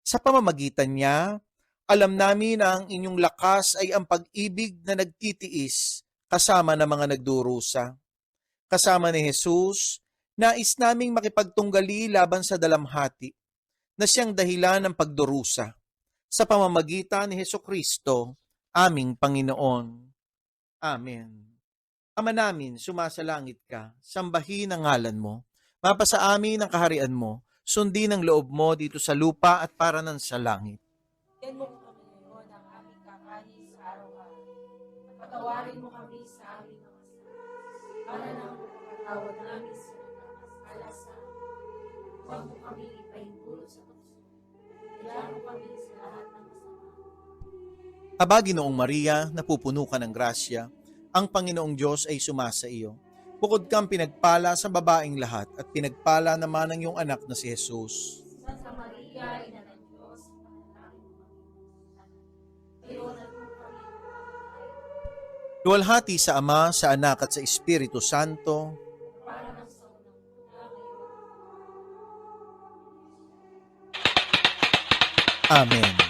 A: Sa pamamagitan niya, alam namin na ang inyong lakas ay ang pag-ibig na nagtitiis kasama ng mga nagdurusa. Kasama ni Jesus, nais naming makipagtunggali laban sa dalamhati na siyang dahilan ng pagdurusa. sa pamamagitan ni Hesukristo, aming Panginoon. Amen. Ama namin, sumasalangit ka, sambahin ang ngalan mo, mapasa amin ang kaharian mo, sundin ang loob mo dito sa lupa at paranan sa langit.
C: Bigyan mo kami ngayon ng aming kakanin sa araw-araw. At patawarin mo kami sa aming mga sala. Para nang pagpapatawad namin sa nagkakasala sa amin. Huwag mo kami ipahintulot sa tukso. Kailangan mo kami sa lahat ng masama.
A: Aba, Ginoong Maria, napupuno ka ng grasya, ang Panginoong Diyos ay sumasa iyo. Bukod kang pinagpala sa babaeng lahat at pinagpala naman ang iyong anak na si Jesus.
C: Santa Maria, Ina ng Diyos, panalangin mo kami. Ngayon at kung kami mamatay,
A: Luwalhati sa Ama, sa Anak at sa Espiritu Santo.
C: para ng sa unang una ngayon.
A: Amen.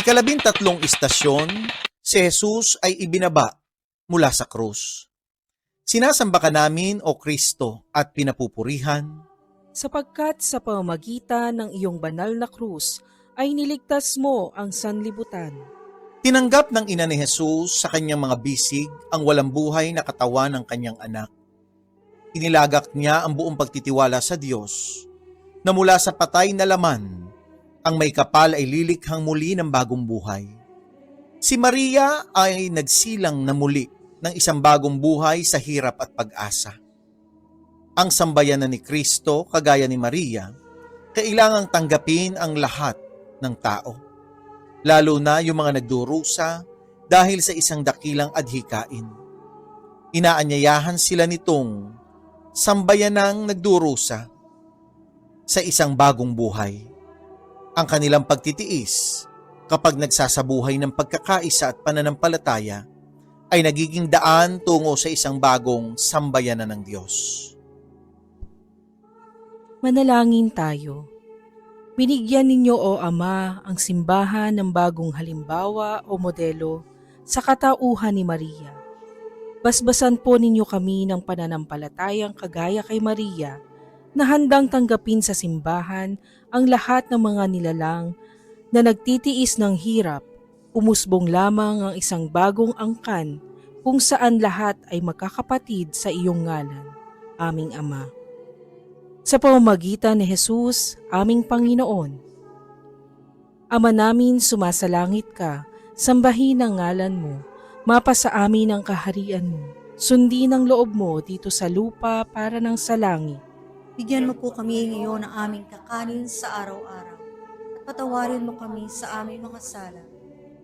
A: Ikalabintatlong istasyon, si Jesus ay ibinaba mula sa krus. Sinasamba ka namin, O Kristo, at pinapupurihan,
E: sapagkat sa pamamagitan ng iyong banal na krus ay niligtas mo ang sanlibutan.
A: Tinanggap ng ina ni Jesus sa kanyang mga bisig ang walang buhay na katawan ng kanyang anak. Inilagak niya ang buong pagtitiwala sa Diyos na mula sa patay na laman, ang may kapal ay lilikhang muli ng bagong buhay. Si Maria ay nagsilang na muli ng isang bagong buhay sa hirap at pag-asa. Ang sambayanan ni Kristo, kagaya ni Maria, kailangang tanggapin ang lahat ng tao, lalo na yung mga nagdurusa dahil sa isang dakilang adhikain. Inaanyayahan sila nitong sambayanang nagdurusa sa isang bagong buhay. Ang kanilang pagtitiis kapag nagsasabuhay ng pagkakaisa at pananampalataya ay nagiging daan tungo sa isang bagong sambayanan ng Diyos.
E: Manalangin tayo. Binigyan ninyo o Ama ang simbahan ng bagong halimbawa o modelo sa katauhan ni Maria. Basbasan po ninyo kami ng pananampalatayang kagaya kay Maria na handang tanggapin sa simbahan ang lahat ng mga nilalang na nagtitiis ng hirap, umusbong lamang ang isang bagong angkan kung saan lahat ay magkakapatid sa iyong ngalan, aming Ama. Sa pamamagitan ni Jesus, aming Panginoon. Ama namin, sumasalangit ka, sambahin ang ngalan mo, mapasa amin ang kaharian mo, sundin ang loob mo dito sa lupa para ng sa langit.
F: Bigyan mo po kami ngayon ng aming kakanin sa araw-araw at patawarin mo kami sa aming mga sala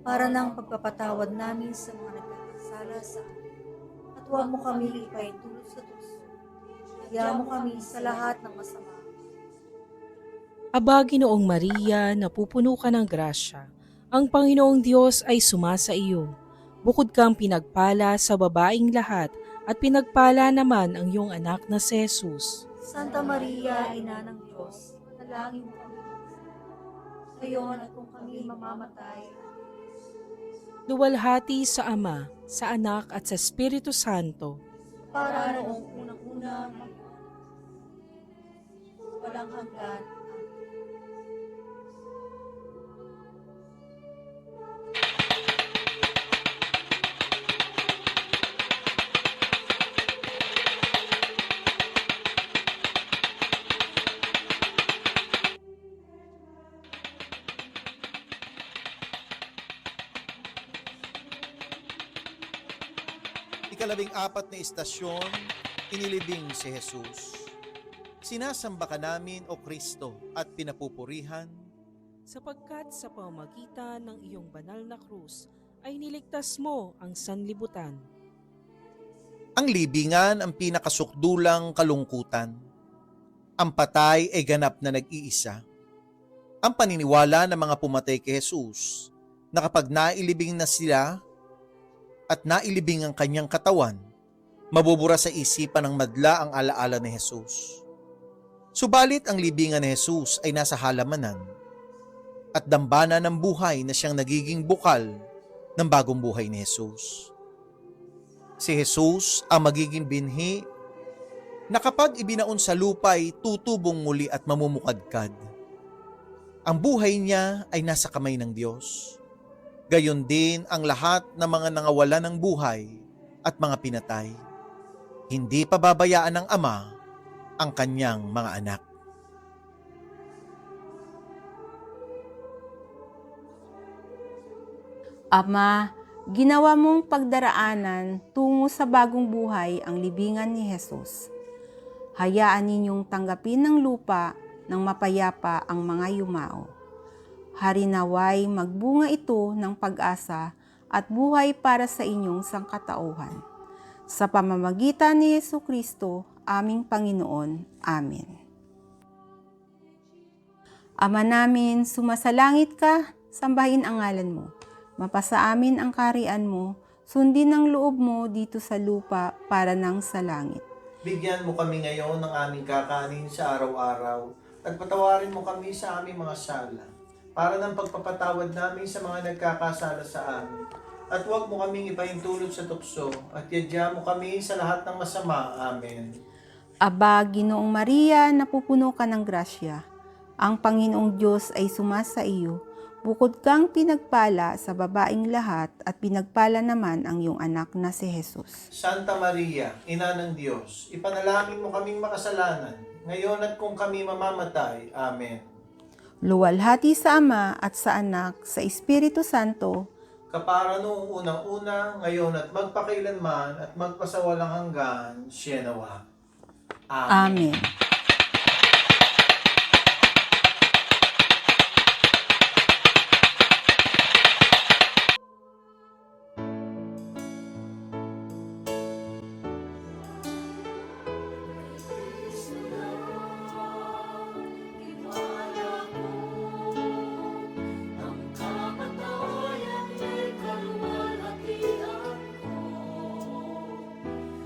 F: para ng pagpapatawad namin sa mga nagkakasala sa amin. At huwag mo kami ipaintulot sa tukso. Bigyan mo kami sa lahat ng masama.
E: Aba, Ginoong Maria, napupuno ka ng grasya. Ang Panginoong Diyos ay sumasa iyo. Bukod kang pinagpala sa babaing lahat at pinagpala naman ang iyong anak na si Jesus.
F: Santa Maria, Ina ng Diyos, panalangin mo kami. Ngayon at kung kami mamamatay,
E: Luwalhati sa Ama, sa Anak at sa Espiritu Santo.
F: para noong unang-una, walang hanggan.
A: Ikalabing-apat na istasyon, inilibing si Jesus. Sinasamba ka namin, O Kristo, at pinapupurihan,
E: Sapagkat sa pamamagitan ng iyong banal na krus ay niligtas mo ang sanlibutan.
A: ang libingan ang pinakasukdulang kalungkutan. Ang patay ay ganap na nag-iisa. Ang paniniwala ng mga pumatay kay Jesus na kapag nailibing na sila at nailibing ang kanyang katawan, mabubura sa isipan ng madla ang alaala ni Jesus. Subalit ang libingan ni Jesus ay nasa halamanan at dambana ng buhay na siyang nagiging bukal ng bagong buhay ni Jesus. Si Jesus ang magiging binhi na kapag ibinaon sa lupa ay tutubong muli at mamumukadkad. Ang buhay niya ay nasa kamay ng Diyos. Gayon din ang lahat ng mga nangawalan ng buhay at mga pinatay. Hindi pababayaan ng Ama ang kanyang mga anak.
L: Ama, ginawa mong pagdaraanan tungo sa bagong buhay ang libingan ni Jesus. Hayaan ninyong tanggapin ng lupa ng mapayapa ang mga yumao. Harinaway magbunga ito ng pag-asa at buhay para sa inyong sangkatauhan. Sa pamamagitan ni Jesucristo, aming Panginoon. Amen. Ama namin, sumasalangit ka, sambahin ang ngalan mo. Mapasa amin ang kaharian mo, sundin ang loob mo dito sa lupa para nang sa langit.
A: Bigyan mo kami ngayon ng aming kakanin sa araw-araw at patawarin mo kami sa aming mga sala para ng pagpapatawad namin sa mga nagkakasala sa amin. At huwag mo kaming ipahintulot sa tukso at yadya mo kami sa lahat ng masama. Amen.
L: Aba, Ginoong Maria, napupuno ka ng grasya. Ang Panginoong Diyos ay sumasa iyo. Bukod kang pinagpala sa babaing lahat at pinagpala naman ang iyong anak na si Jesus.
A: Santa Maria, Ina ng Diyos, ipanalangin mo kaming makasalanan, ngayon at kung kami mamamatay. Amen.
L: Luwalhati sa Ama at sa Anak, sa Espiritu Santo,
A: Kapara noong unang-una, ngayon at magpakailanman at magpasawalang hanggan, Sienawa.
L: Amen.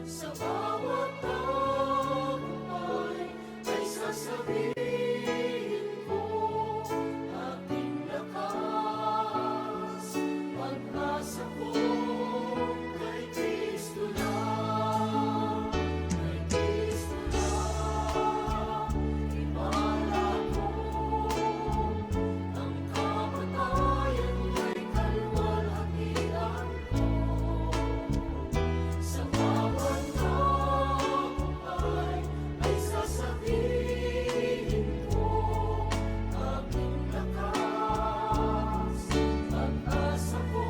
C: Sa bawat tagumpay ay sasabihin ko, aking lakas, pag-asa ko kay Kristo lang, kay Kristo lang. Himala ko, ang kamatayan ay kalwalhatian ko. Sa bawat tagumpay ay sasabihin ko, aking lakas, pag-asa ko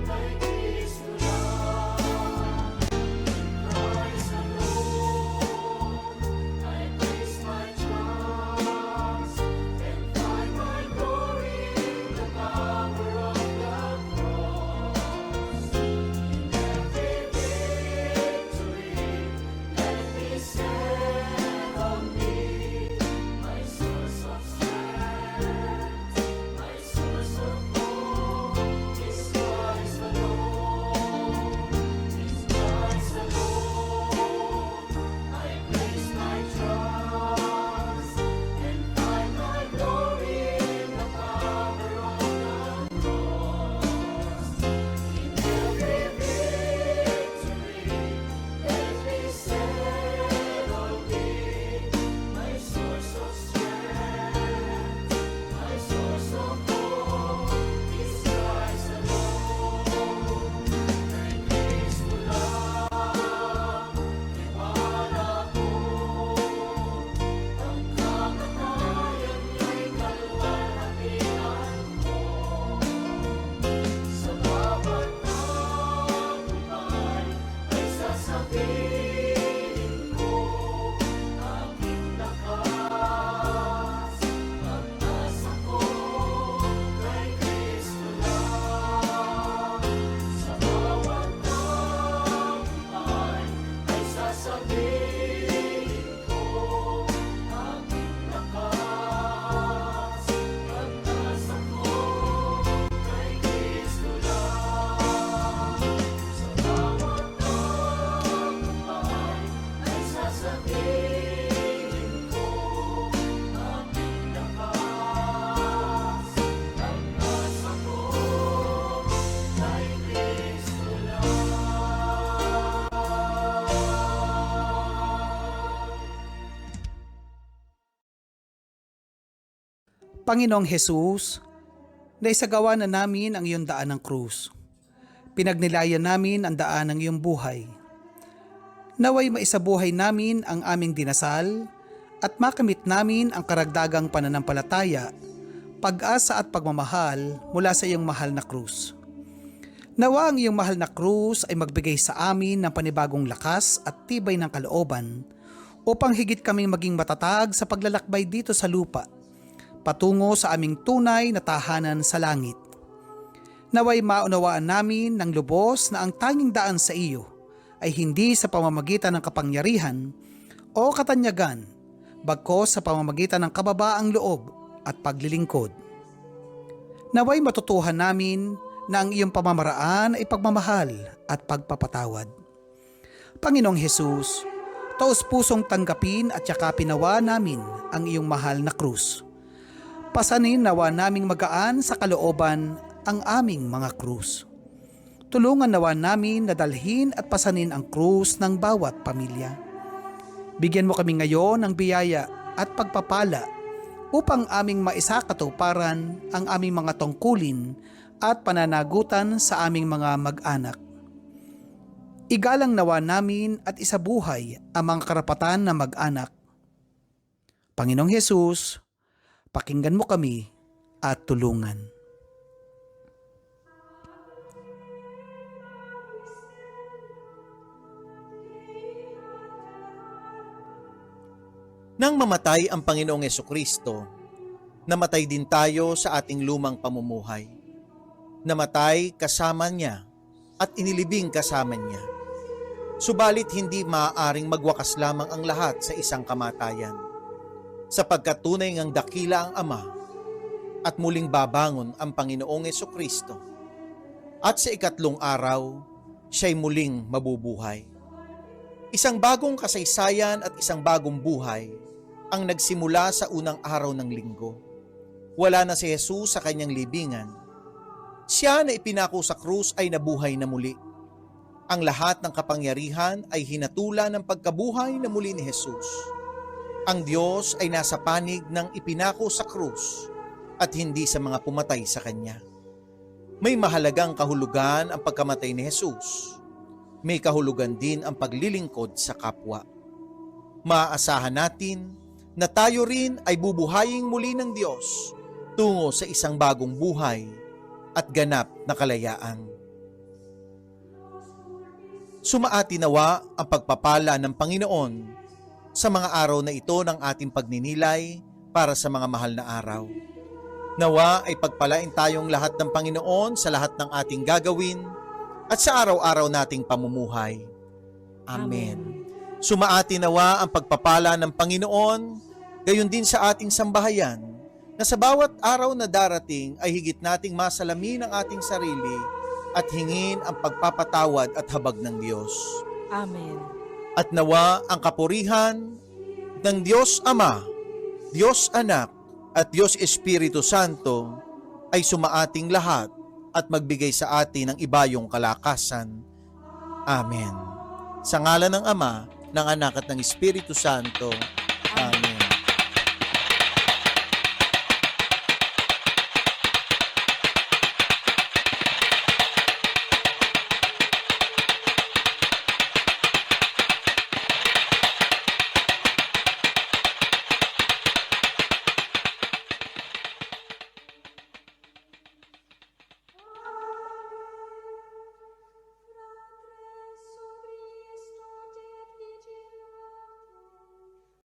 C: kay Kristo lang. Christ alone, I place my trust and find my glory in the power of the cross. Every victory, let me stand on thee, my source of strength, my source of hope is Christ alone, is Christ alone. I place my trust and find my glory in the power of the cross. In every victory, let me stand on thee, my source of strength, my source of hope is Christ alone. Kay Kristo lang, iwala ko, ang kamatayan ay kalwalhatian ko. Sa bawat tagumpay ay sasabihin ko, aking lakas, pag-asa ko kay Kristo lang. Sa bawat tagumpay ay sasabihin ko, aking lakas, pag-asa ko kay Kristo lang. Sa bawat tagumpay ay sasabihin ko, aking lakas, pag-asa ko kay Kristo
M: Panginoong Jesus, naisagawa na namin ang iyong daan ng krus. Pinagnilayan namin ang daan ng iyong buhay. Naway maisabuhay namin ang aming dinasal at makamit namin ang karagdagang pananampalataya, pag-asa at pagmamahal mula sa iyong mahal na krus. Nawa ang iyong mahal na krus ay magbigay sa amin ng panibagong lakas at tibay ng kalooban upang higit kaming maging matatag sa paglalakbay dito sa lupa, patungo sa aming tunay na tahanan sa langit. Naway maunawaan namin ng lubos na ang tanging daan sa iyo ay hindi sa pamamagitan ng kapangyarihan o katanyagan, bagkus sa pamamagitan ng kababaang loob at paglilingkod. Naway matutuhan namin na ang iyong pamamaraan ay pagmamahal at pagpapatawad. Panginoong Jesus, taos-pusong tanggapin at yakapin nawa namin ang iyong mahal na krus. Pasanin nawa naming magaan sa kalooban ang aming mga krus. Tulungan nawa namin na dalhin at pasanin ang krus ng bawat pamilya. Bigyan mo kami ngayon ng biyaya at pagpapala upang aming maisakatuparan ang aming mga tungkulin at pananagutan sa aming mga mag-anak. Igalang nawa namin at isabuhay ang mga karapatan na mag-anak. Panginoong Hesus, pakinggan mo kami at tulungan.
A: Nang mamatay ang Panginoong Hesukristo, namatay din tayo sa ating lumang pamumuhay. Namatay kasama niya at inilibing kasama niya. Subalit hindi maaaring magwakas lamang ang lahat sa isang kamatayan, sapagkat tunay ngang dakila ang Ama at muling babangon ang Panginoong Hesukristo. At sa ikatlong araw, siya'y muling mabubuhay. Isang bagong kasaysayan at isang bagong buhay ang nagsimula sa unang araw ng linggo. Wala na si Jesus sa kanyang libingan. Siya na ipinako sa krus ay nabuhay na muli. Ang lahat ng kapangyarihan ay hinatula ng pagkabuhay na muli ni Jesus. Ang Diyos ay nasa panig ng ipinako sa krus at hindi sa mga pumatay sa kanya. May mahalagang kahulugan ang pagkamatay ni Jesus. May kahulugan din ang paglilingkod sa kapwa. Maaasahan natin na tayo rin ay bubuhayin muli ng Diyos tungo sa isang bagong buhay at ganap na kalayaan. Sumaati nawa ang pagpapala ng Panginoon sa mga araw na ito ng ating pagninilay para sa mga mahal na araw. Nawa ay pagpalain tayong lahat ng Panginoon sa lahat ng ating gagawin at sa araw-araw nating pamumuhay. Amen. Sumaati nawa ang pagpapala ng Panginoon, gayon din sa ating sambahayan, na sa bawat araw na darating ay higit nating masalamin ang ating sarili at hingin ang pagpapatawad at habag ng Diyos.
E: Amen.
A: At nawa ang kapurihan ng Diyos Ama, Diyos Anak, at Diyos Espiritu Santo ay sumaating lahat at magbigay sa atin ng ibayong kalakasan. Amen. Sa ngalan ng Ama, ng Anak at ng Espiritu Santo.